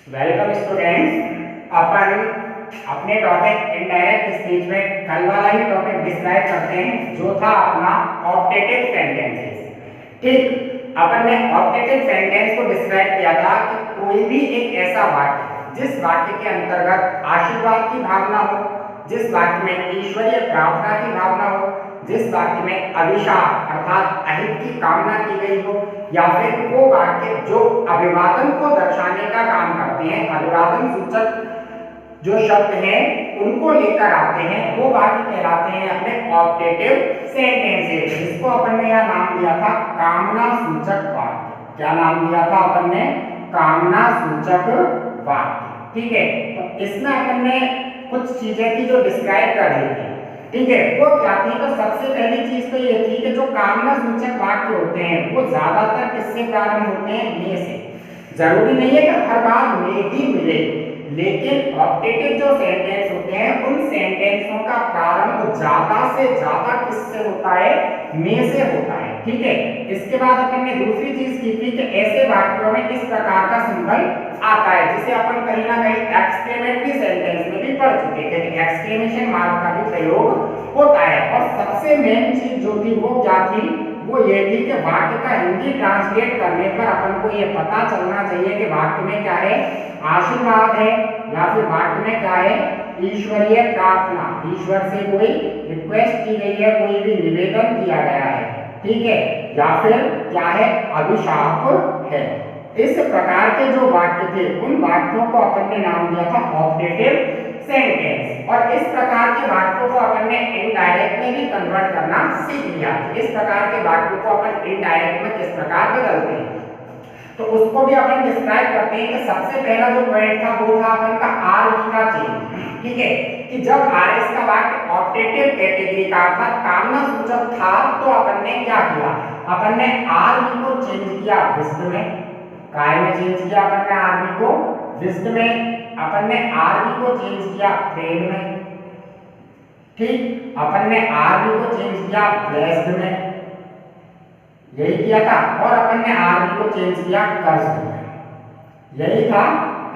Welcome students. अपन अपने topic indirect speech में कल वाला ही टॉपिक डिस्क्राइब करते हैं जो था अपना ऑप्टेटिव सेंटेंसेस। ठीक, अपन ने ऑप्टेटिव सेंटेंस को डिस्क्राइब किया था कि कोई भी एक ऐसा वाक्य जिस वाक्य के अंतर्गत आशीर्वाद की भावना हो, जिस वाक्य में ईश्वरीय प्रार्थना की भावना हो, जिस वाक्य में अभिशाप अर्थात अहित की कामना की गई हो, या फिर वो वाक्य जो अभिवादन को दर्शाने का काम करते हैं, अभिवादन सूचक जो शब्द हैं उनको लेकर आते हैं, वो वाक्य कहलाते हैं अपने ऑप्टेटिव सेंटेंसेस, जिसको अपन ने यहाँ नाम दिया था कामना सूचक वाक्य। क्या नाम दिया था अपन ने? कामना सूचक वाक्य। ठीक है, तो इसमें अपन ने कुछ चीजें थी जो डिस्क्राइब कर दी थी। ठीक है, वो क्या थी? तो सबसे पहली चीज तो ये थी कि जो कामना सूचक वाक्य होते हैं वो ज्यादातर किससे प्रारंभ होते हैं? में से। जरूरी नहीं है कि हर बार में ही मिले, लेकिन ऑप्टेटिव जो सेंटेंस होते हैं उन सेंटेंसों का प्रारंभ ज्यादा से ज्यादा किससे होता है? में से होता है। ठीक है, इसके बाद अपन ने दूसरी चीज की थी कि ऐसे वाक्यों में इस प्रकार का सिंबल आता है जिसे अपन कहीं ना कहीं एक्सक्लेमेटरी सेंटेंस में भी पढ़ चुके थे कि एक्सक्लेमेशन मार्क का भी प्रयोग होता है। और सबसे मेन चीज जो थी वो क्या थी? वो ये थी कि वाक्य का हिंदी ट्रांसलेट करने पर अपन को ये पता चलना चाहिए कि वाक्य में क्या है? आशीर्वाद है, या फिर वाक्य में क्या है? ईश्वरीय प्रार्थना, ईश्वर से कोई रिक्वेस्ट की गई है, कोई भी निवेदन किया गया है। ठीक है, या फिर क्या है? अभिशाप है। इस प्रकार के जो वाक्य थे उन वाक्यों को अपन ने नाम दिया था ऑप्टेटिव सेंटेंस। और इस प्रकार के वाक्यों को अपन ने इनडायरेक्ट में भी कन्वर्ट करना सीख लिया। इस प्रकार के वाक्यों को अपन इनडायरेक्ट में किस प्रकार बदलते हैं तो उसको भी अपन डिस्क्राइब करते हैं कि सबसे पहला जो पॉइंट था वो था अपन का आरवी का चेंज। ठीक है, कि जब आरएस का वाक्य ऑप्टेटिव कैटेगरी का अर्थात कामना सूचक था तो अपन ने क्या किया? अपन ने आरवी को चेंज किया विस्ड में। काय में चेंज किया अपन ने आरवी को? विस्ड में। अपन ने आरवी को चेंज किया फ्रेड में। ठीक, अपन ने आरवी को चेंज किया ब्लेस्ड में, यही किया था। और अपन ने आरवी को चेंज किया कर्स्ड में, यही था।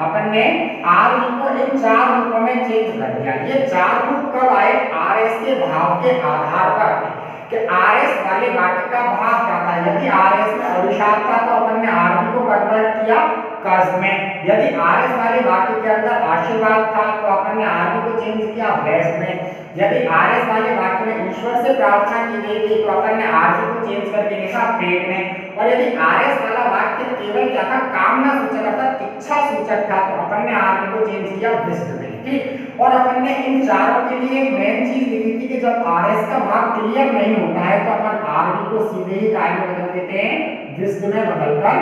अपन ने आरवी को इन चार रूपों में चेंज कर दिया। ये चार रूप कब आए? आरएस के भाव के आधार पर कि आरएस वाले वाक्य का भाव क्या था। यदि आरएस में अभिशाप था तो अपन ने आरवी को कन्वर्ट किया कर्स्ड में। यदि आरएस वाले वाक्य के अंदर आशीर्वाद था तो अपन ने आरवी को चेंज किया ब्लेस्ड में। यदि आरएस वाले वाक्य में ईश्वर से प्रार्थना की गई थी तो अपन ने आरवी को चेंज करके लिखा प्रेड में। और यदि आरएस वाला वाक्य केवल क्या था? कामना सूचक अर्थात इच्छा सूचक था तो अपन ने आरवी को चेंज किया विस्ड में। ठीक, और अपन ने इन चारों के लिए एक मेन चीज लिखी थी कि जब आरएस का भाव क्लियर नहीं होता है तो अपन आरवी को सीधे ही काय में बदल देते हैं? विस्ड में बदलकर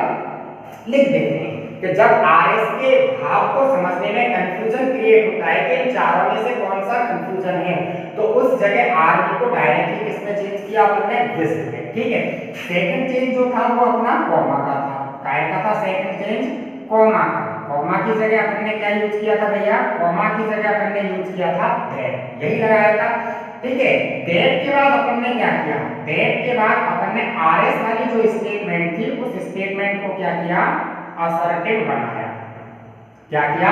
लिख देते हैं। कि जब आरएस के भाव को समझने में कंफ्यूजन क्रिएट होता है कि इन चारों में से कौन सा कंफ्यूजन है तो उस जगह आरवी को डायरेक्टली किसमें चेंज किया अपन ने? विस्ड में। ठीक है, सेकंड चेंज जो था वो अपना कॉमा का था। काय का था सेकंड चेंज? कॉमा का। कॉमा की जगह अपन ने क्या यूज किया था भैया? कॉमा की जगह अपन ने यूज किया था दैट, यही लगाया था। ठीक है, दैट के बाद अपन ने क्या किया? दैट के बाद अपन ने आरएस वाली जो स्टेटमेंट थी उस स्टेटमेंट को क्या किया? असर्टिव बनाया। क्या किया?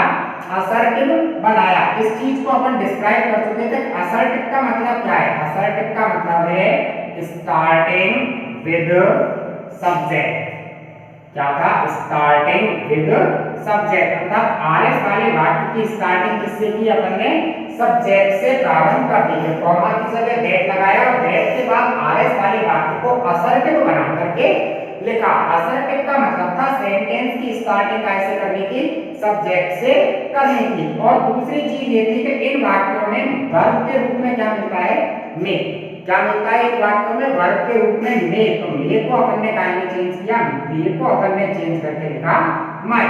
असर्टिव बनाया। इस चीज को अपन डिस्क्राइब कर चुके थे। असर्टिव का मतलब क्या है? असर्टिव का मतलब है स्टार्टिंग विद सब्जेक्ट। क्या था? Starting with subject. अर्थात आरएस वाले वाक्य की स्टार्टिंग किससे की? अपन ने सब्जेक्ट से प्रारंभ कर दी है। कॉमा की जगह दैट लगाया और दैट के बाद आरएस वाले वाक्य को असर्टिव बना करके लिखा। असर्टिव का मतलब था सेंटेंस की स्टार्टिंग कैसे करनी थी? सब्जेक्ट से करनी थी। और दूसरी चीज ये थी कि इन वाक्यों में वर्ब के रूप में क्या मिलता है? में। क्या मिलता है इन वाक्यों में? वर्ब के रूप में में। तो में को अपन ने काय में चेंज किया? में को अपन ने चेंज करके लिखा माय।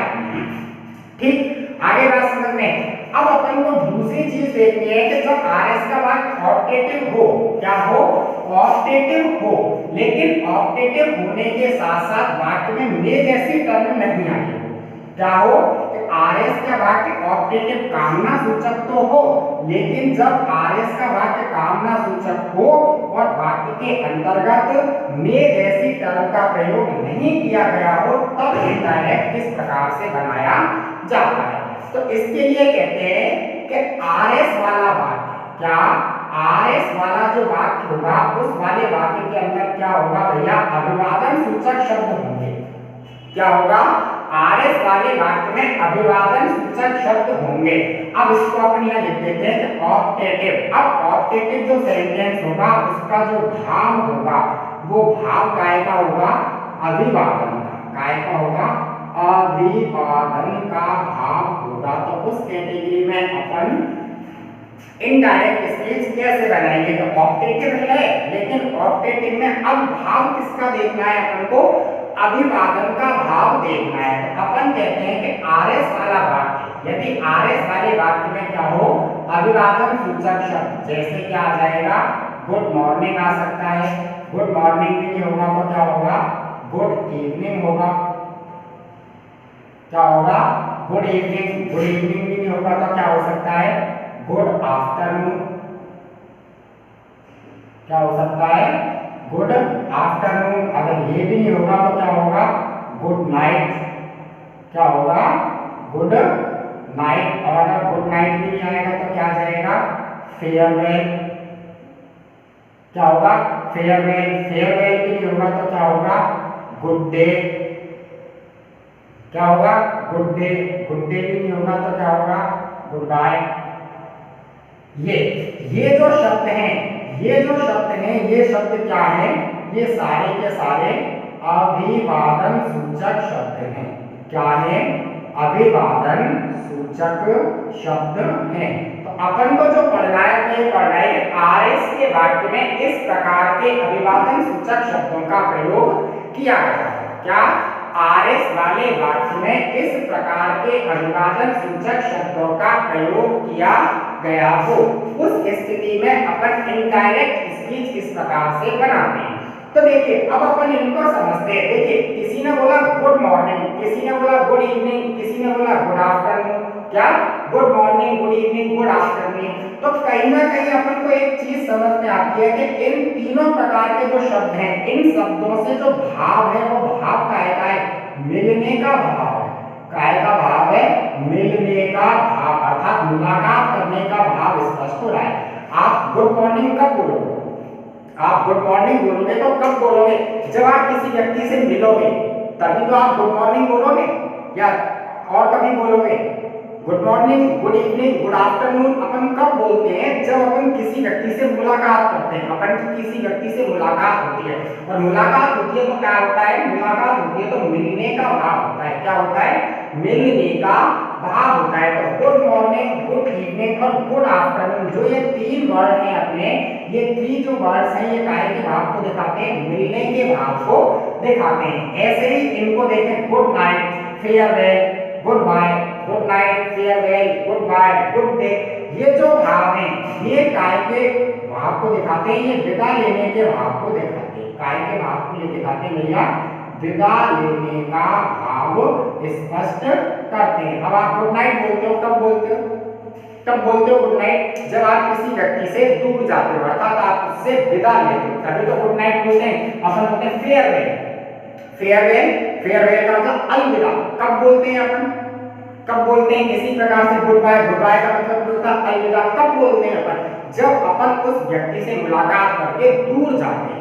ठीक, आगे बात समझ में। अब अपन को दूसरी चीज देखनी है कि जब आरएस का वाक्य ऑप्टेटिव हो, क्या हो? ऑप्टेटिव हो, लेकिन ऑप्टेटिव होने के साथ साथ वाक्य में में जैसी टर्म नहीं आई हो। क्या हो? कि आरएस का वाक्य ऑप्टेटिव कामना सूचक तो हो, लेकिन जब आरएस का वाक्य कामना सूचक हो और वाक्य के अंतर्गत में जैसी टर्म का प्रयोग नहीं किया गया हो तब इनडायरेक्ट किस प्रकार से बनाया जाता है। तो इसके लिए कहते हैं कि आरएस वाला वाक्य, क्या आरएस वाला जो वाक्य होगा उस वाले वाक्य के अंदर क्या होगा भैया, अभिवादन सूचक शब्द होंगे। क्या होगा, आरएस वाले वाक्य में अभिवादन सूचक शब्द होंगे। अब इसको अपन यहां लिख देते हैं कि ऑप्टेटिव। अब ऑप्टेटिव जो सेंटेंस होगा उसका जो भाव होगा वो भाव काय का होगा, अभिवादन का। काय का होगा, अभिवादन का भाव होगा। तो उस कैटेगरी में अपन इनडायरेक्ट स्पीच कैसे बनाएंगे, तो ऑप्टेटिव है, लेकिन ऑप्टेटिव में अब भाव किसका देखना है अपन को, अभिवादन का भाव देखना है। तो अपन कहते हैं कि आरएस वाला वाक्य, यदि आरएस वाले वाक्य में क्या हो, अभिवादन सूचक शब्द, जैसे क्या आ जाएगा, गुड मॉर्निंग आ सकता है। गुड मॉर्निंग भी नहीं होगा तो क्या होगा, गुड इवनिंग होगा। क्या होगा, गुड इवनिंग। गुड इवनिंग भी नहीं होगा तो क्या हो सकता है, गुड आफ्टरनून। क्या हो सकता है, गुड आफ्टरनून। अगर ये भी नहीं होगा तो क्या होगा, गुड नाइट। क्या होगा, गुड नाइट। और अगर गुड नाइट भी नहीं आएगा तो क्या आ जाएगा, फेयरवेल। क्या होगा, फेयरवेल। फेयरवेल भी नहीं होगा तो क्या होगा, गुड डे। क्या होगा, गुड डे। गुड डे भी नहीं होगा तो क्या होगा, गुड बाय। ये जो शब्द हैं, ये जो शब्द हैं, ये शब्द क्या है, ये सारे के सारे अभिवादन सूचक शब्द हैं। क्या है, अभिवादन सूचक शब्द हैं। तो अपन को जो पढ़ना है वो ये पढ़ना है कि आरएस के वाक्य में इस प्रकार के अभिवादन सूचक शब्दों का प्रयोग किया गया है। क्या, आरएस वाले वाक्य में इस प्रकार के अभिवादन सूचक शब्दों का प्रयोग किया गया हो, उस स्थिति में अपन इनडायरेक्ट स्पीच किस प्रकार से बनाते हैं। तो देखिए अब अपन इनको समझते हैं। देखिए किसी ने बोला गुड मॉर्निंग, किसी ने बोला गुड इवनिंग, किसी ने बोला गुड आफ्टरनून। क्या, good morning, good evening, good afternoon. तो कहीं ना कहीं अपन को एक चीज समझ में आती है कि इन तीनों प्रकार के जो शब्द हैं, इन शब्दों से जो भाव है वो भाव का है, मिलने का भाव है। काय का भाव है, मिलने का भाव, अर्थात मुलाकात करने का भाव स्पष्ट हो रहा है। आप गुड मॉर्निंग कब बोलोगे, आप गुड मॉर्निंग बोलोगे तो कब बोलोगे, जब आप किसी व्यक्ति से मिलोगे तभी तो आप गुड मॉर्निंग बोलोगे, या और कभी बोलोगे। Good morning, good evening, good afternoon अपन कब बोलते हैं, जब अपन किसी व्यक्ति से मुलाकात करते हैं। अपन की किसी व्यक्ति से मुलाकात होती है, और मुलाकात होती है तो क्या होता है, मुलाकात होती है तो मिलने का भाव होता है। क्या होता है, मिलने का भाव होता है। तो गुड मॉर्निंग, गुड इवनिंग और गुड आफ्टरनून, जो ये तीन वर्ड हैं अपने, ये तीन जो वर्ड्स हैं, ये काय के भाव को दिखाते हैं, मिलने के भाव को दिखाते हैं। ऐसे ही इनको देखें, good night, farewell, goodbye, good night, farewell, goodbye, good day, ये जो भाव हैं ये काय के भाव को दिखाते हैं, ये विदा लेने के भाव को दिखाते हैं। काय के भाव को ये दिखाते हैं भैया, विदा लेने का भाव स्पष्ट करते हैं। अब आप गुड नाइट बोलते हो, कब बोलते हो, कब बोलते हो गुड नाइट, जब आप किसी व्यक्ति से दूर जाते हो, अर्थात आप उससे विदा लेते हो, तभी तो गुड नाइट बोलते हैं। अपन बोलते हैं फेयरवेल, फेयरवेल, फेयरवेल का मतलब अलविदा। कब बोलते हैं अपन, कब बोलते हैं, इसी प्रकार से गुड बाय, गुड बाय का मतलब होता है अलविदा। कब बोलते हैं अपन, जब अपन उस व्यक्ति से मुलाकात करके दूर जाते हैं।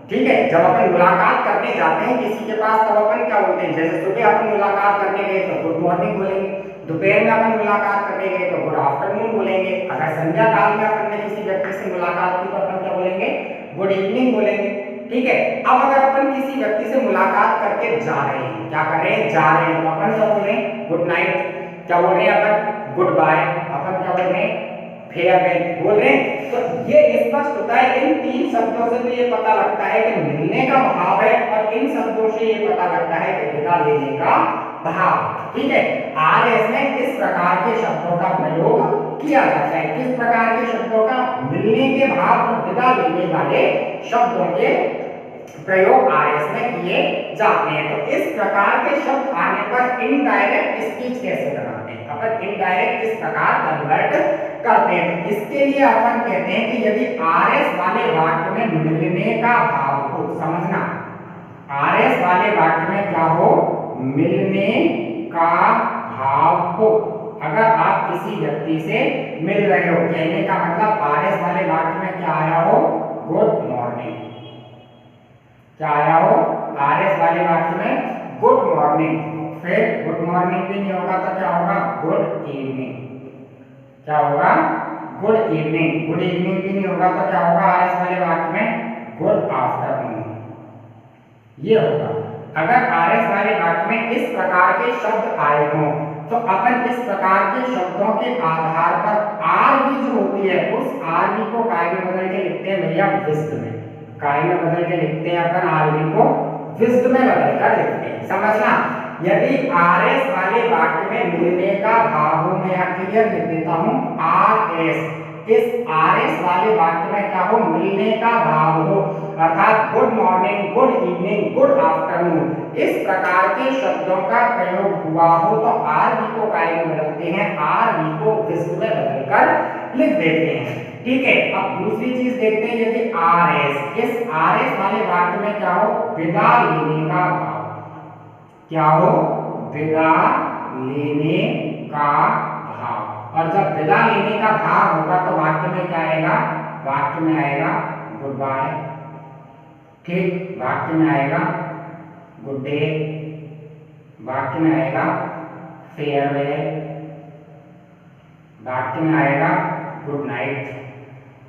ठीक है, जब अपन मुलाकात करने जाते हैं किसी के पास, तब अपन क्या बोलते हैं, जैसे सुबह अपन मुलाकात करने गए तो गुड मॉर्निंग बोलेंगे, दोपहर में अपन मुलाकात करने गए तो गुड आफ्टरनून बोलेंगे, अगर संध्या काल में अपन ने किसी व्यक्ति से मुलाकात की तो अपन क्या बोलेंगे, गुड इवनिंग बोलेंगे। ठीक है, अब अगर अपन किसी व्यक्ति से मुलाकात करके जा रहे हैं, क्या कर रहे हैं, जा रहे हैं, तो अपन क्या बोल रहे हैं, गुड नाइट। क्या बोल रहे हैं अपन, गुड बाय। अपन क्या बोल रहे हैं, फेयरवेल बोल रहे हैं। तो ये स्पष्ट होता है, इन तीन शब्दों से तो ये पता लगता है कि मिलने का भाव है, और इन शब्दों से ये पता लगता है कि विदा लेने का भाव। ठीक है, आरएस में इस प्रकार के शब्दों का प्रयोग किया जाता है। किस प्रकार के शब्दों का, मिलने के भाव और विदा लेने वाले शब्दों के प्रयोग आरएस में किए जाते हैं। तो इस प्रकार के शब्द आने पर इनडायरेक्ट स्पीच कैसे बनाते हैं, अपन इनडायरेक्ट इस प्रकार कन्वर्ट करते हैं। इसके लिए अपन कहते हैं कि यदि आरएस वाले वाक्य में मिलने का भाव हो, समझना, आरएस वाले वाक्य में क्या हो, मिलने का भाव हो। अगर आप किसी व्यक्ति से मिल रहे हो, कहने का मतलब आरएस वाले वाक्य में क्या आया हो, गुड मॉर्निंग। क्या आया हो, आरएस वाले वाक्य में गुड मॉर्निंग। फिर गुड मॉर्निंग भी नहीं होगा तो क्या होगा, गुड इवनिंग। क्या होगा, गुड इवनिंग। गुड इवनिंग भी नहीं होगा तो क्या होगा, आरएस वाले वाक्य में गुड आफ्टरनून, ये होगा। अगर आरएस वाले वाक्य में इस प्रकार के शब्द आए हों तो अपन इस प्रकार के शब्दों के आधार पर आरवी जो होती है उस आरवी को काय में बदल के लिखते हैं भैया, विस्द में। काय में बदल के लिखते हैं अपन आरवी को, विस्द में बदल कर लिखते हैं। समझना, यदि आरएस वाले वाक्य में मिलने का भाव हो, मैं यहाँ क्लियर लिख देता हूँ, आरएस, इस आरएस वाले वाक्य में क्या हो, मिलने का भाव हो, अर्थात good morning, good evening, good afternoon, इस प्रकार के शब्दों का प्रयोग हुआ हो तो आरवी को काय में बदलते हैं, आरवी को विस्द में बदलकर लिख देते हैं। ठीक है, अब दूसरी चीज देखते हैं, यदि आरएस, इस आरएस वाले वाक्य में क्या हो, विदा लेने का भाव। क्या हो, विदा लेने का भाव। और जब विदा लेने का भाव होगा तो वाक्य में क्या आएगा, वाक्य में आएगा गुड बाय। ठीक, वाक्य में आएगा गुड डे, वाक्य में आएगा फेयरवेल, वाक्य में आएगा गुड नाइट।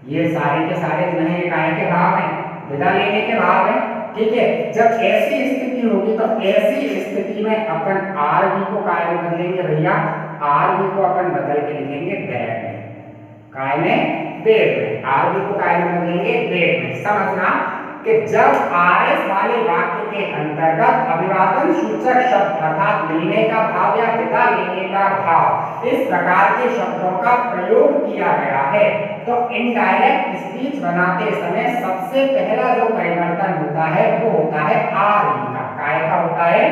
ये सारे के सारे जो है काय के भाव हैं, विदा लेने के भाव हैं। ठीक है, जब ऐसी स्थिति होगी तो ऐसी स्थिति में अपन आरवी को काय में बदलेंगे भैया, आरवी को अपन बदल के लिखेंगे बेड में। काय में, बेड में। आरवी को काय में बदलेंगे, बेड में। समझना कि जब आरएस वाले वाक्य के अंतर्गत अभिवादन सूचक शब्द अर्थात मिलने का भाव या विदा लेने का भाव, इस प्रकार के शब्दों का प्रयोग किया गया है तो इनडायरेक्ट स्पीच बनाते समय सबसे पहला जो परिवर्तन होता है वो होता है आरवी का। काय का होता है,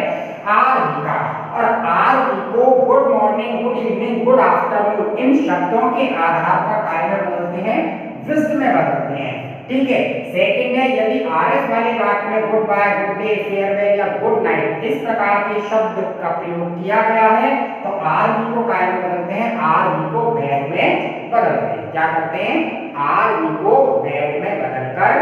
आरवी का। और आरवी को good morning, good evening, good afternoon in शब्दों के आधार पर काय में बदलते हैं, विस्द में बदलते हैं। ठीक है, सेकंड है, यदि आरएस वाले वाक्य में goodbye, good day, farewell या गुड नाइट इस प्रकार के शब्द का प्रयोग किया गया है तो आरवी को काय में बदलते हैं, आरवी को बेड में बदलते हैं। क्या करते हैं, आरवी को बेड में बदलकर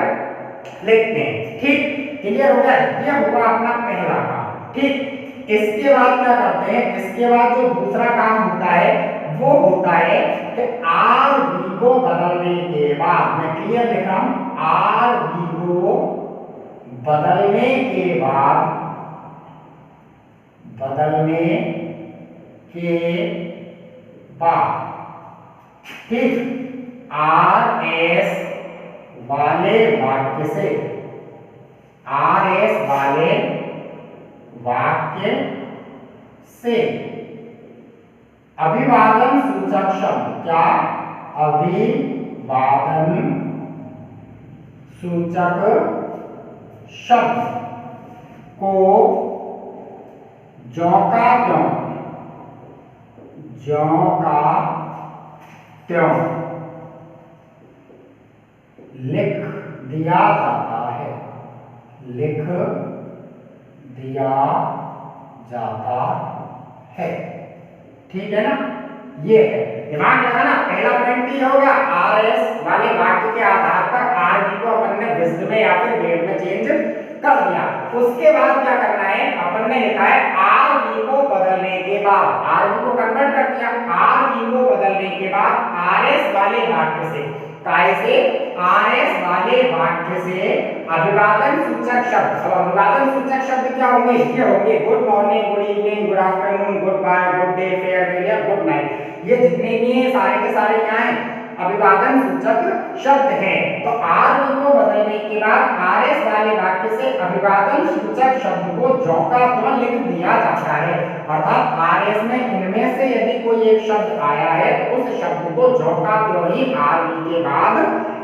लिखते हैं। ठीक, क्लियर हो गया, ये हुआ अपना पहला काम। ठीक, इसके बाद क्या करते हैं, इसके बाद जो दूसरा काम होता है वो होता है कि आरवी को बदलने के बाद, मैं क्लियर लिख रहा हूं, आरवी को बदलने के बाद, बदलने के बाद, ठीक, आरएस वाले वाक्य से, आरएस वाले वाक्य से अभिवादन सूचक शब्द, क्या, अभिवादन सूचक शब्द को ज्यों का त्यों, ज्यों का त्यों लिख दिया जाता है, लिख दिया जाता है। ठीक है ना, ये है, दिमाग लगाना। पहला पॉइंट ये होगा, आरएस वाले वाक्य के आधार पर आरवी को अपन ने विस्द में या फिर बेड में चेंज कर दिया। उसके बाद क्या करना है, अपन ने लिखा है आरवी को बदलने के बाद, आरवी को कन्वर्ट कर दिया, आरवी को बदलने के बाद आरएस वाले वाक्य से, काय से, आरएस वाले वाक्य से अभिवादन सूचक शब्द। अब अभिवादन सूचक शब्द क्या होंगे, ये होंगे good morning, good evening, good afternoon, goodbye, good day, farewell या गुड नाइट। ये जितने भी हैं सारे के सारे क्या हैं, अभिवादन सूचक शब्द हैं। तो आरवी को बदलने के बाद आरएस वाले वाक्य से अभिवादन सूचक शब्द को ज्यों का त्यों लिख दिया जाता है। अर्थात आरएस में इनमें से यदि कोई एक शब्द आया है तो उस शब्द को ज्यों का त्यों ही आरवी के बाद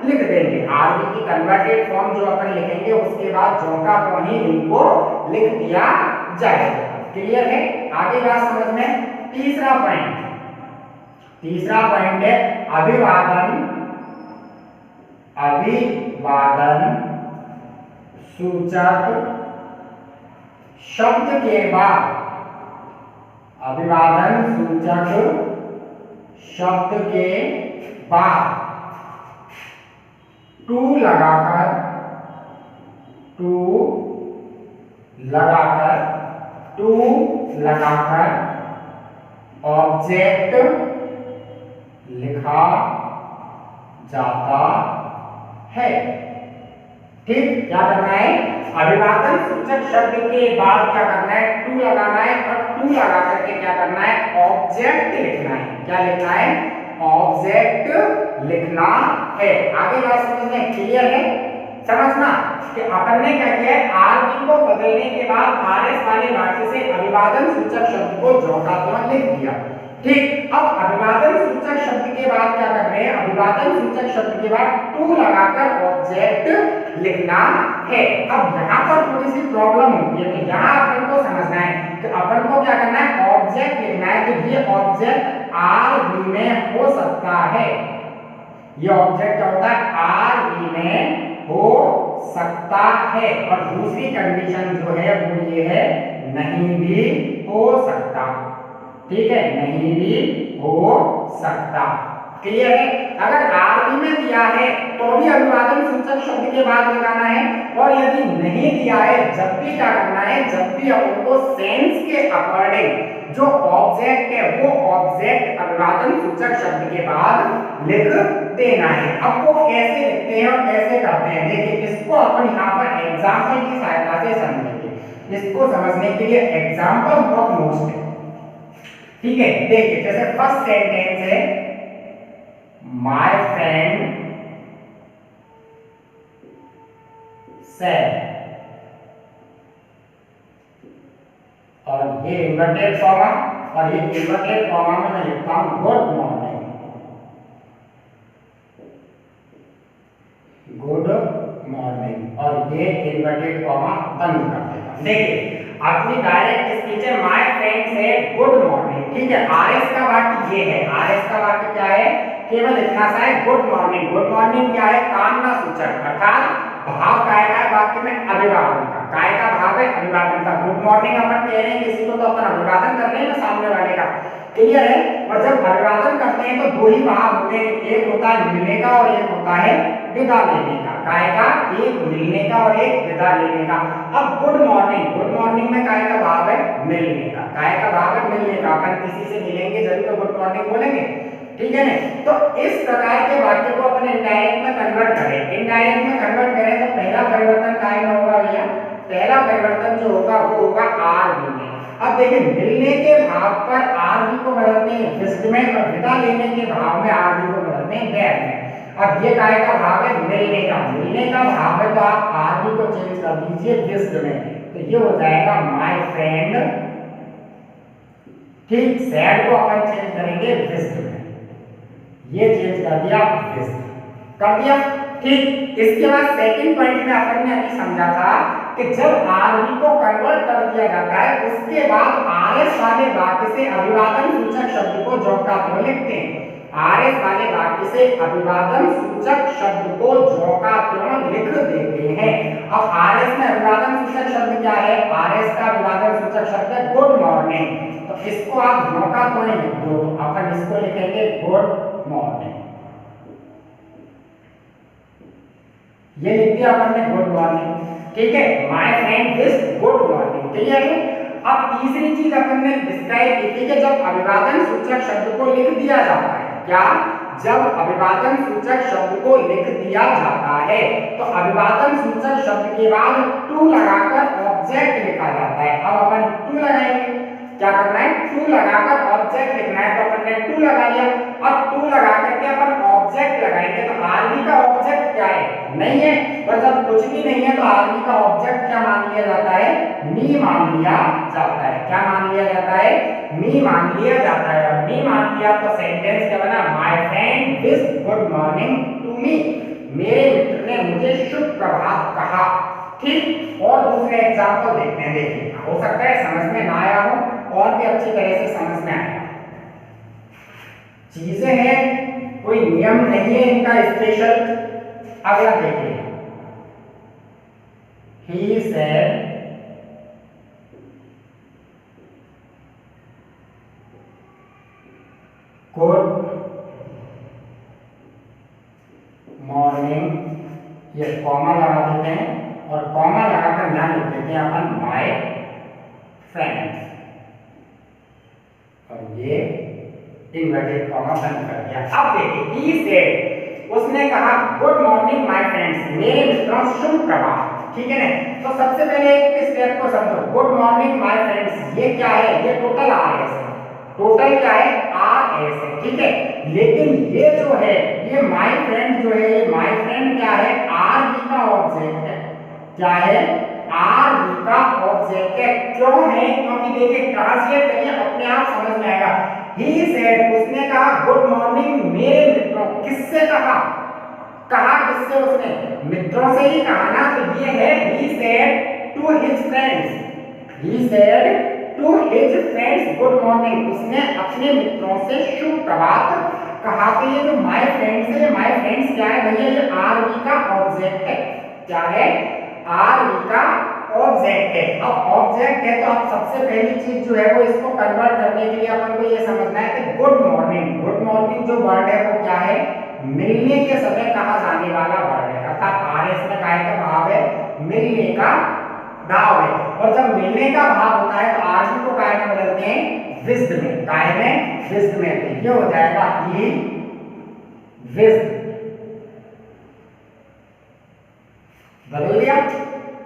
लिख देंगे। आरवी की कन्वर्टेड फॉर्म जो अपन लिखेंगे उसके बाद ज्यों का त्यों ही इनको लिख दिया जाएगा। क्लियर है, आगे बात समझ में। तीसरा पॉइंट, तीसरा पॉइंट है अभिवादन, अभिवादन सूचक शब्द के बाद, अभिवादन सूचक शब्द के बाद टू लगाकर ऑब्जेक्ट लिखा जाता है। ठीक, क्या करना है, अभिवादन सूचक शब्द के बाद क्या करना है, टू लगाना है और टू लगा करके क्या करना है, ऑब्जेक्ट लिखना है। क्या लिखना है, ऑब्जेक्ट लिखना है। आगे बात समझने क्लियर है, समझना कि अपन ने क्या किया है, आरबी को बदलने के बाद आरएस वाले वाक्य से अभिवादन सूचक शब्द को जोड़कर लिख दिया। ठीक, अब अभिवादन सूचक शब्द के बाद क्या कर रहे हैं, अभिवादन सूचक शब्द के बाद टू लगाकर ऑब्जेक्ट लिखना है। अब यहाँ पर थोड़ी सी प्रॉब्लम होती है, तो यहाँ अपन को समझना है कि अपन को क्या करना है, ऑब्जेक्ट लिखना है। तो ये ऑब्जेक्ट आरबी में हो सकता है, ये ऑब्जेक्ट क्या होता है, आरबी में हो सकता है। और दूसरी कंडीशन जो है वो ये है, नहीं भी हो सकता। ठीक है, नहीं भी हो सकता। क्लियर है, अगर आरबी में दिया है तो भी अभिवादन सूचक शब्द के बाद लगाना है, और यदि नहीं दिया है जब भी क्या करना है, जब भी अपन को सेंस के अकॉर्डिंग जो ऑब्जेक्ट है वो ऑब्जेक्ट अभिवादन सूचक शब्द के बाद लिख देना है। अब वो कैसे लिखते हैं और कैसे करते हैं, देखिए इसको अपन यहाँ पर एग्जाम्पल की सहायता से समझेंगे। इसको समझने के लिए एग्जाम्पल बहुत मोस्ट है। ठीक है, देखिए जैसे फर्स्ट सेंटेंस है, माय फ्रेंड सेड, और ये इन्वर्टेड कॉमा, और ये इन्वर्टेड कॉमा में मैं लिखता हूं गुड मॉर्निंग, गुड मॉर्निंग, और ये इन्वर्टेड कॉमा बंद कर देता। देखिए अपनी डायरेक्ट स्पीच है, माय फ्रेंड से गुड मॉर्निंग। ठीक है, आरएस का वाक्य ये है, आरएस का वाक्य क्या है, केवल इतना सा है, गुड मॉर्निंग। गुड मॉर्निंग क्या है, कामना सूचक, अर्थात भाव काय का है वाक्य में, अभिवादन का। काय का भाव है, अभिवादन का। गुड मॉर्निंग अपन कह रहे हैं किसी को तो अपन अभिवादन कर रहे हैं ना सामने वाले का। क्लियर है, और जब अभिवादन करते हैं तो दो ही भाव होते हैं, एक होता है मिलने का और एक होता है विदा लेने का। काय का, एक मिलने का और एक विदा लेने का। अब गुड मॉर्निंग, गुड मॉर्निंग में काय का भाव है, मिलने का। काय का भाव है मिलने का, अपन किसी से मिलेंगे जब तो गुड मॉर्निंग बोलेंगे। ठीक है ना, तो इस प्रकार के वाक्य को अपन इनडायरेक्ट में कन्वर्ट करें। इनडायरेक्ट में कन्वर्ट करें तो पहला परिवर्तन काय में होगा भैया, पहला परिवर्तन जो होगा वो होगा आरबी में। अब देखिए मिलने के भाव पर आरबी को बदलते हैं विस्ड में, और विदा लेने के भाव में आरबी को बदलते हैं बैड में। अब ये काय का भाव है, मिलने का। मिलने का भाव है तो आप आरबी को चेंज कर दीजिए विस्ड में, तो ये हो जाएगा माय फ्रेंड। ठीक, सैड को अपन चेंज करेंगे विस्ड में, ये चेंज कर दिया, विस्ड कर दिया। ठीक, इसके बाद सेकंड पॉइंट में अपन ने अभी समझा था कि जब आरबी को कन्वर्ट कर दिया जाता है उसके बाद आरएस वाले वाक्य से अभिवादन सूचक शब्द को जोड़कर क्यों लिखते हैं, आरएस वाले वाक्य से अभिवादन सूचक शब्द को जोड़कर क्यों लिख देते हैं। अब आरएस में अभिवादन सूचक शब्द क्या है, आरएस का अभिवादन सूचक शब्द है गुड मॉर्निंग, तो इसको आप जोड़कर क्यों लिख दो, अपन इसको लिखेंगे गुड मॉर्निंग, ये लिख दिया अपन ने गुड मॉर्निंग। ठीक है, my friend is good morning. Clear है, अब तीसरी चीज अपन ने डिस्क्राइब की थी कि जब अभिवादन सूचक शब्द को लिख दिया जाता है, क्या, जब अभिवादन सूचक शब्द को लिख दिया जाता है तो अभिवादन सूचक शब्द के बाद टू लगाकर ऑब्जेक्ट लिखा जाता है। अब अपन टू लगाएंगे, क्या करना है, टू लगाकर ऑब्जेक्ट लिखना है, तो अपन ने टू लगा लिया। अब टू लगा करके अपन ऑब्जेक्ट लगाएंगे, तो आरबी का ऑब्जेक्ट क्या है, नहीं है, और जब कुछ भी नहीं है तो आरबी का ऑब्जेक्ट क्या मान लिया जाता है, मी मान लिया जाता है। क्या मान लिया जाता है, मी मान लिया जाता है। और मी मान लिया तो सेंटेंस क्या बना, my friend wish good morning to me, मेरे मित्र ने मुझे शुभ प्रभात कहा। ठीक, और दूसरे एग्जांपल देखते हैं। देखिए हो सकता है समझ में ना आया हो और भी अच्छी तरह से समझ में आएगा। चीजें हैं, कोई नियम नहीं है इनका स्पेशल। अगला देखिए, he said गुड मॉर्निंग, ये कॉमा लगा देते हैं और कॉमा लगाकर यहां लिख देते हैं अपन माय फ्रेंड्स, और ये इन्वर्टेड कॉमा बंद कर दिया। अब देखिए ही सेड, उसने कहा गुड मॉर्निंग माय फ्रेंड्स, मेरे मित्रों शुभ प्रभात, ठीक है ना। तो सबसे पहले इस स्टेप को समझो, गुड मॉर्निंग माय फ्रेंड्स, ये क्या है, ये टोटल आरएस है, टोटल क्या है आरएस है, ठीक है। लेकिन ये जो है ये माय फ्रेंड जो है, ये माय फ्रेंड क्या है आरबी का ऑब्जेक्ट है, क्या है आरबी का ऑब्जेक्ट है। क्यों है, क्योंकि देखिए ट्रांसलेट करिए अपने आप समझ में आएगा। ही सेड, उसने कहा गुड मॉर्निंग मेरे मित्रों, किससे कहा, कहा किससे, उसने मित्रों से ही कहा ना, तो ये है he said to his friends, he said to his friends good morning, उसने अपने मित्रों से शुभ प्रभात कहा। तो ये जो माय फ्रेंड्स है, माय फ्रेंड्स क्या है भैया, ये आरबी का ऑब्जेक्ट है, क्या है आरबी का ऑब्जेक्ट है। अब ऑब्जेक्ट है तो अब सबसे पहली चीज जो है वो इसको कन्वर्ट करने के लिए अपन को ये समझना है कि गुड मॉर्निंग, गुड मॉर्निंग जो वर्ड है वो क्या है, मिलने के समय कहा जाने वाला वर्ड है, अर्थात आरएस में काय का भाव है, मिलने का भाव है। और जब मिलने का भाव होता है तो आरबी को काय में बदलते हैं विज्ड में, काय में विज्ड में, तो ये हो जाएगा ही विज्ड, बदल दिया,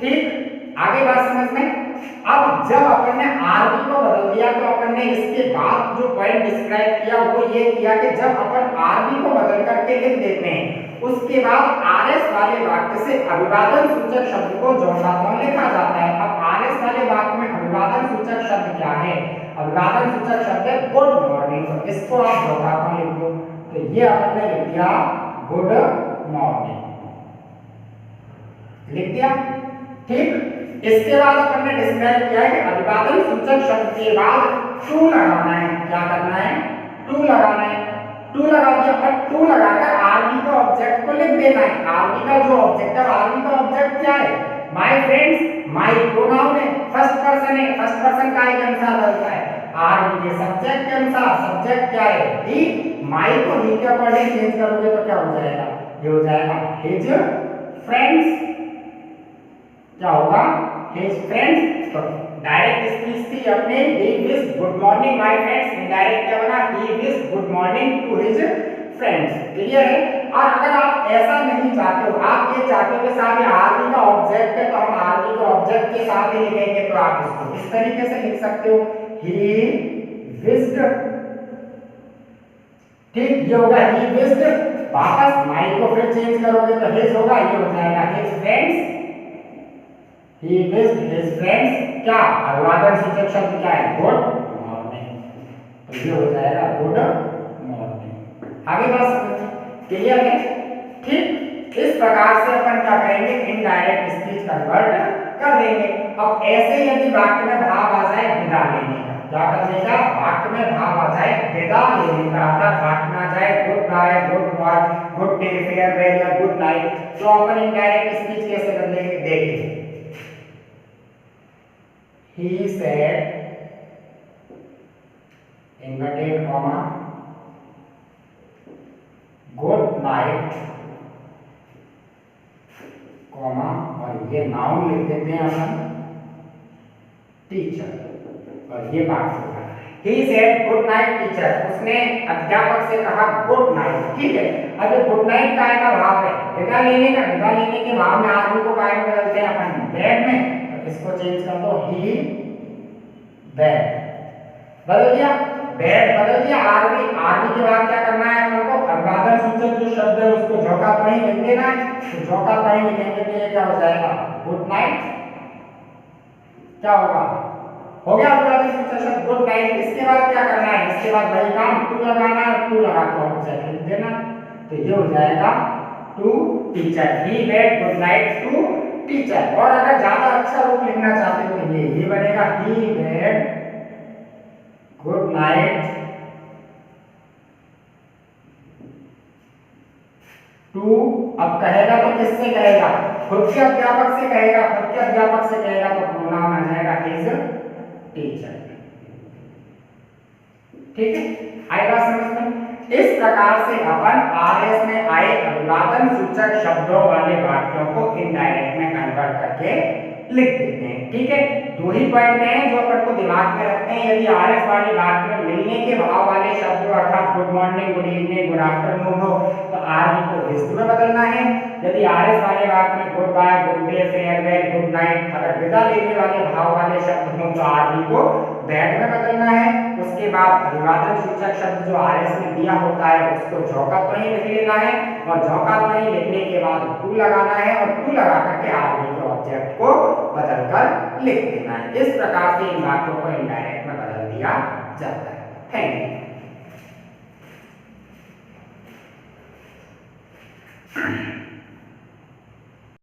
ठीक। आगे बात समझ में। अब जब अपन ने आरबी को बदल दिया तो अपन ने इसके बाद जो पॉइंट डिस्क्राइब किया वो ये किया कि जब अपन आरबी को बदल करके लिख देते हैं उसके बाद आरएस वाले वाक्य से अभिवादन सूचक शब्द को जोड़कर लिखा जाता है। अब आरएस वाले वाक्य में अभिवादन सूचक शब्द क्या है, अभिवादन सूचक शब्द है गुड मॉर्निंग, तो इसको आप जोड़कर लिख दो, तो ये अपन ने लिख दिया गुड मॉर्निंग, लिख दिया, ठीक। इसके बाद अपन ने डिस्क्राइब किया है कि अभिवादन सूचक शब्द के बाद टू लगाना है, क्या करना है टू लगाना है, टू लगा दिया और टू लगाकर आरबी का ऑब्जेक्ट को लिख देना है। आरबी का जो ऑब्जेक्ट है, आरबी का ऑब्जेक्ट क्या है माय फ्रेंड्स, माय प्रोनाउन है, फर्स्ट पर्सन है, फर्स्ट पर्सन का के अनुसार बदलता है, आरबी के सब्जेक्ट के अनुसार, सब्जेक्ट क्या है ही, माय को ही के अकॉर्डिंग चेंज करोगे तो क्या हो जाएगा, ये हो जाएगा हिज फ्रेंड्स, क्या होगा हिज फ्रेंड्स। तो डायरेक्ट स्पीच थी अपने he wish good morning my friends, indirect क्या बना he wish good morning to his friends, clear है। और अगर आप ऐसा नहीं चाहते हो, आप ये चाहते हो कि साहब ये आरबी का ऑब्जेक्ट है तो हम आरबी का ऑब्जेक्ट के साथ ही लिखेंगे, तो आप इसको इस तरीके से लिख सकते हो ही विश्ड, ठीक, ये होगा ही विश्ड, वापस माय को फिर चेंज करोगे तो हिज होगा, ये हो जाएगा his friends, he wished his friends, क्या अभिवादन सूचक शब्द क्या है गुड मॉर्निंग, तो ये हो जाएगा गुड मॉर्निंग। आगे बात समझ क्लियर है, ठीक। इस प्रकार से अपन क्या करेंगे इनडायरेक्ट स्पीच कन्वर्ट कर देंगे। अब ऐसे यदि वाक्य में भाव आ जाए विदा लेने का, क्या करने का, वाक्य में भाव आ जाए विदा लेने का, अर्थात वाक्य में आ जाए goodbye, good morning, good day, farewell या गुड नाइट, तो अपन इनडायरेक्ट स्पीच कैसे बदलेंगे देखिए। He said, inverted comma, good night, comma, और ये नाउन लिख देते हैं अपन टीचर, और ये बात होगा He said good night teacher, उसने अध्यापक से कहा गुड नाइट, ठीक है। अब ये गुड नाइट का भाव है विदा लेने का, विदा लेने के भाव में आदमी को काय में बदलते हैं अपन बेड में, इसको चेंज कर दो ही बेड, बदल दिया, बेड बदल दिया, आरबी, आरबी के बाद क्या करना है अपन को अभिवादन सूचक जो शब्द है उसको झोंका पॉइंट लिख देना है, तो झोंका पॉइंट लिखेंगे तो ये क्या हो जाएगा गुड नाइट, क्या होगा हो गया अभिवादन सूचक शब्द गुड नाइट। इसके बाद क्या करना है, इसके बाद वही काम टू लगाना है, टू लगा के ऑब्जेक्ट लिख देना, तो ये हो जाएगा to teacher, he bade good night to teacher. और अगर ज्यादा अच्छा रूप लिखना चाहते हो तो ये बनेगा ही बेड गुड नाइट टू, अब कहेगा तो किससे कहेगा, खुद के अध्यापक से कहेगा, खुद के अध्यापक से कहेगा तो प्रोनाउन आ जाएगा हिज टीचर, ठीक है। आएगा समझ में। इस प्रकार से अपन आरएस में आए अभिवादन सूचक शब्दों वाले वाक्यों को इनडायरेक्ट में कन्वर्ट करके लिख देते हैं। ठीक है, दो ही पॉइंट हैं जो अपन को दिमाग में रखते हैं। यदि आरएस वाली वाक्य में मिलने के भाव वाले शब्द अर्थात good morning, good evening, good afternoon हो तो आर को इस में बदलना है। यदि आरएस वाले वाक्य में goodbye, good day, farewell, good night अगर विदा लेने वाले भाव वाले शब्द हों तो आर को बैड में बदलना है। उसके बाद अभिवादन सूचक शब्द जो आरएस में दिया होता है उसको झोंका तो ही लिख लेना है और झोंका तो ही लिखने के बाद टू लगाना है और टू लगा करके आरबी के ऑब्जेक्ट को बदलकर लिख देना है। इस प्रकार से इन वाक्यों को इनडायरेक्ट में बदल दिया जाता है। Thank you.